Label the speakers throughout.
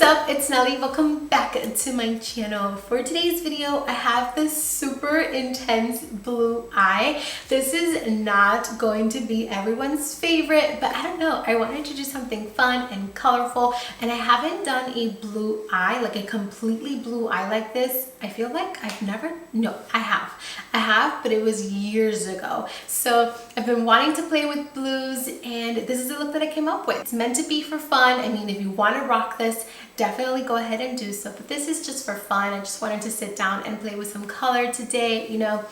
Speaker 1: up? It's Nelly. Welcome back to my channel. For today's video, I have this super intense blue eye. This is not going to be everyone's favorite, but I don't know. I wanted to do something fun and colorful, and I haven't done a blue eye, like a completely blue eye like this. I feel like I've never, no, I have, but it was years ago. So I've been wanting to play with blues, and this is the look that I came up with. It's meant to be for fun. I mean, if you want to rock this, definitely go ahead and do so, but this is just for fun. I just wanted to sit down and play with some color today, you know,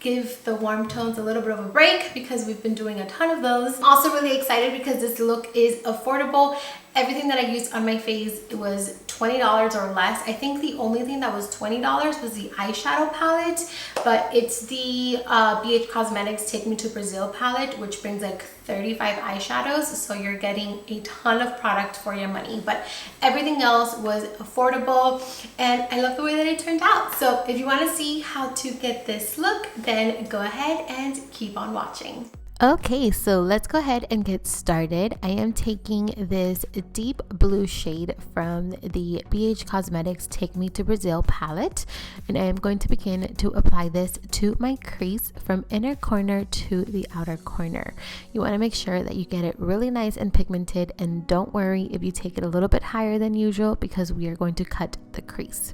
Speaker 1: give the warm tones a little bit of a break because we've been doing a ton of those. I'm also really excited because this look is affordable. Everything that I used on my face, it was $20 or less. I think the only thing that was $20 was the eyeshadow palette, but it's the BH Cosmetics Take Me to Brazil palette, which brings like 35 eyeshadows, so you're getting a ton of product for your money. But everything else was affordable, and I love the way that it turned out. So if you want to see how to get this look, then go ahead and keep on watching.
Speaker 2: Okay, so let's go ahead and get started. I am taking this deep blue shade from the BH Cosmetics Take Me to Brazil palette, and I am going to begin to apply this to my crease from inner corner to the outer corner. You want to make sure that you get it really nice and pigmented, and don't worry if you take it a little bit higher than usual because we are going to cut the crease.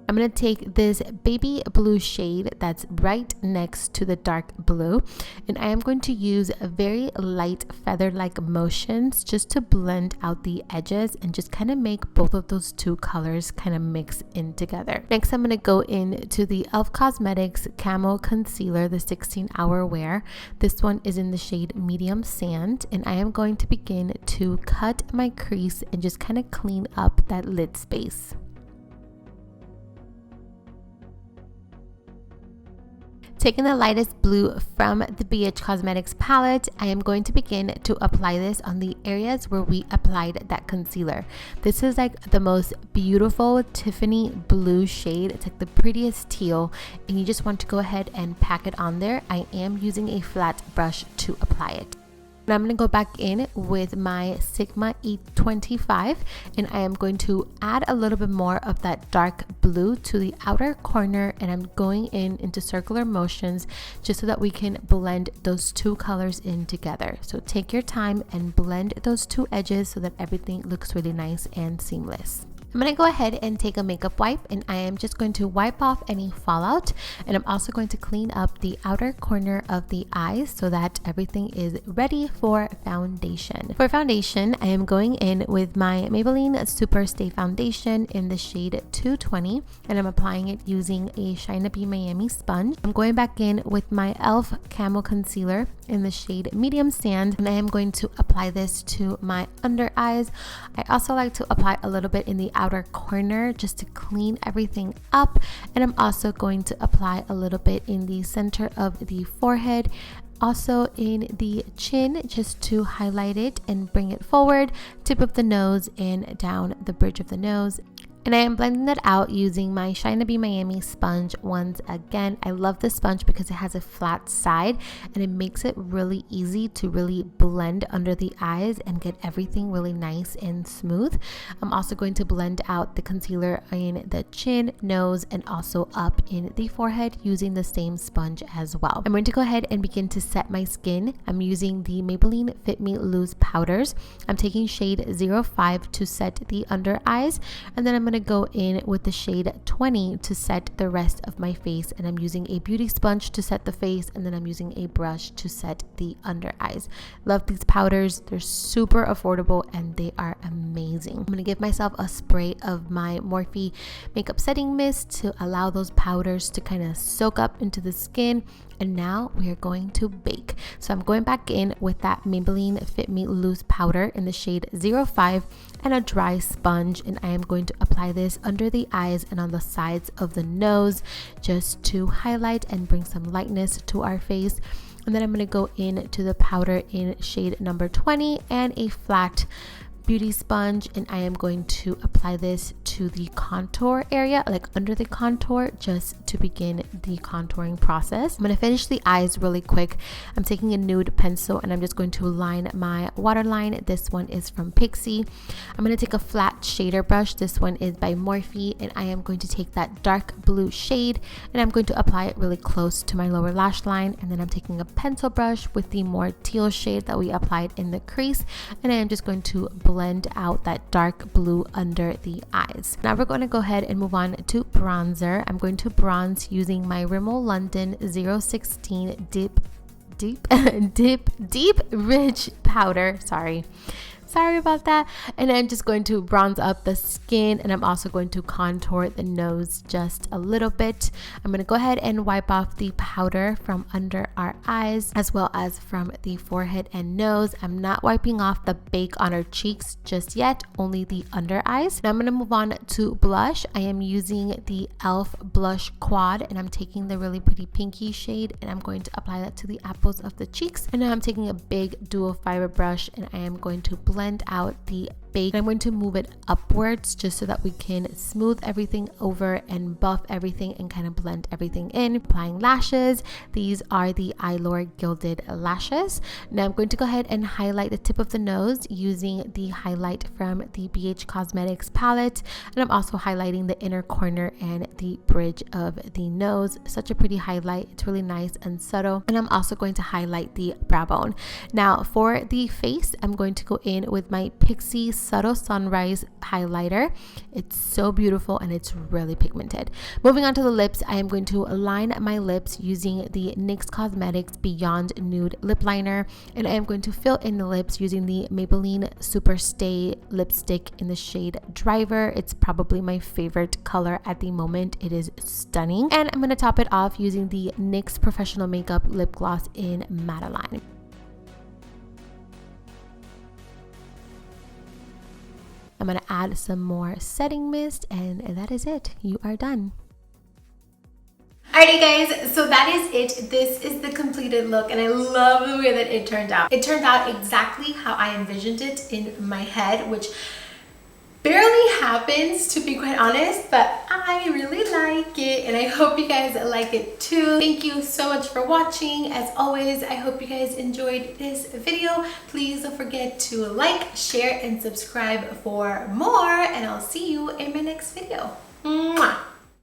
Speaker 2: I'm going to take this baby blue shade that's right next to the dark blue, and I am going to use a very light feather-like motions just to blend out the edges and just kind of make both of those two colors kind of mix in together. Next, I'm going to go into the e.l.f. Cosmetics Camo Concealer, the 16-hour wear. This one is in the shade Medium Sand, and I am going to begin to cut my crease and just kind of clean up that lid space. Taking the lightest blue from the BH Cosmetics palette, I am going to begin to apply this on the areas where we applied that concealer. This is like the most beautiful Tiffany blue shade. It's like the prettiest teal, and you just want to go ahead and pack it on there. I am using a flat brush to apply it. And I'm going to go back in with my Sigma E25, and I am going to add a little bit more of that dark blue to the outer corner, and I'm going into circular motions just so that we can blend those two colors in together. So take your time and blend those two edges so that everything looks really nice and seamless. I'm going to go ahead and take a makeup wipe, and I am just going to wipe off any fallout, and I'm also going to clean up the outer corner of the eyes so that everything is ready for foundation. For foundation, I am going in with my Maybelline Super Stay Foundation in the shade 220, and I'm applying it using a Shine Be Miami sponge. I'm going back in with my e.l.f. Camo Concealer in the shade Medium Sand, and I am going to apply this to my under eyes. I also like to apply a little bit in the outer corner just to clean everything up, and I'm also going to apply a little bit in the center of the forehead, also in the chin, just to highlight it and bring it forward, tip of the nose and down the bridge of the nose. And I am blending that out using my Shine Be Miami sponge once again. I love this sponge because it has a flat side and it makes it really easy to really blend under the eyes and get everything really nice and smooth. I'm also going to blend out the concealer in the chin, nose, and also up in the forehead using the same sponge as well. I'm going to go ahead and begin to set my skin. I'm using the Maybelline Fit Me Loose powders. I'm taking shade 05 to set the under eyes, and then I'm going to go in with the shade 20 to set the rest of my face, and I'm using a beauty sponge to set the face, and then I'm using a brush to set the under eyes. Love these powders. They're super affordable and they are amazing. I'm going to give myself a spray of my Morphe makeup setting mist to allow those powders to kind of soak up into the skin. And now we are going to bake. So I'm going back in with that Maybelline Fit Me Loose powder in the shade 05 and a dry sponge, and I am going to apply this under the eyes and on the sides of the nose just to highlight and bring some lightness to our face. And then I'm going to go in to the powder in shade number 20 and a flat beauty sponge, and I am going to apply this to the contour area, like under the contour, just to begin the contouring process. I'm going to finish the eyes really quick. I'm taking a nude pencil and I'm just going to line my waterline. This one is from Pixie. I'm going to take a flat shader brush. This one is by Morphe, and I am going to take that dark blue shade and I'm going to apply it really close to my lower lash line. And then I'm taking a pencil brush with the more teal shade that we applied in the crease, and I am just going to blend out that dark blue under the eyes. Now we're going to go ahead and move on to bronzer. I'm going to bronze using my Rimmel London 016 deep rich powder. Sorry about that. And I'm just going to bronze up the skin, and I'm also going to contour the nose just a little bit. I'm going to go ahead and wipe off the powder from under our eyes as well as from the forehead and nose. I'm not wiping off the bake on our cheeks just yet, only the under eyes. Now I'm going to move on to blush. I am using the e.l.f. blush quad, and I'm taking the really pretty pinky shade and I'm going to apply that to the apples of the cheeks. And now I'm taking a big dual fiber brush and I am going to blend out the bake. I'm going to move it upwards just so that we can smooth everything over and buff everything and kind of blend everything in. Applying lashes. These are the Eylure Gilded Lashes. Now I'm going to go ahead and highlight the tip of the nose using the highlight from the BH Cosmetics palette, and I'm also highlighting the inner corner and the bridge of the nose. Such a pretty highlight. It's really nice and subtle. And I'm also going to highlight the brow bone. Now for the face, I'm going to go in with my Pixie Subtle Sunrise highlighter. It's so beautiful and it's really pigmented. Moving on to the lips, I am going to line my lips using the NYX Cosmetics Beyond Nude lip liner, and I am going to fill in the lips using the Maybelline Super Stay lipstick in the shade Driver. It's probably my favorite color at the moment. It is stunning. And I'm going to top it off using the NYX Professional Makeup lip gloss in Madeline. I'm going to add some more setting mist, and that is it. You are done.
Speaker 1: Alrighty guys, so that is it. This is the completed look and I love the way that it turned out. It turned out exactly how I envisioned it in my head, which barely happens, to be quite honest, but I really like it and I hope you guys like it too. Thank you so much for watching. As always, I hope you guys enjoyed this video. Please don't forget to like, share, and subscribe for more, and I'll see you in my next video. Mwah!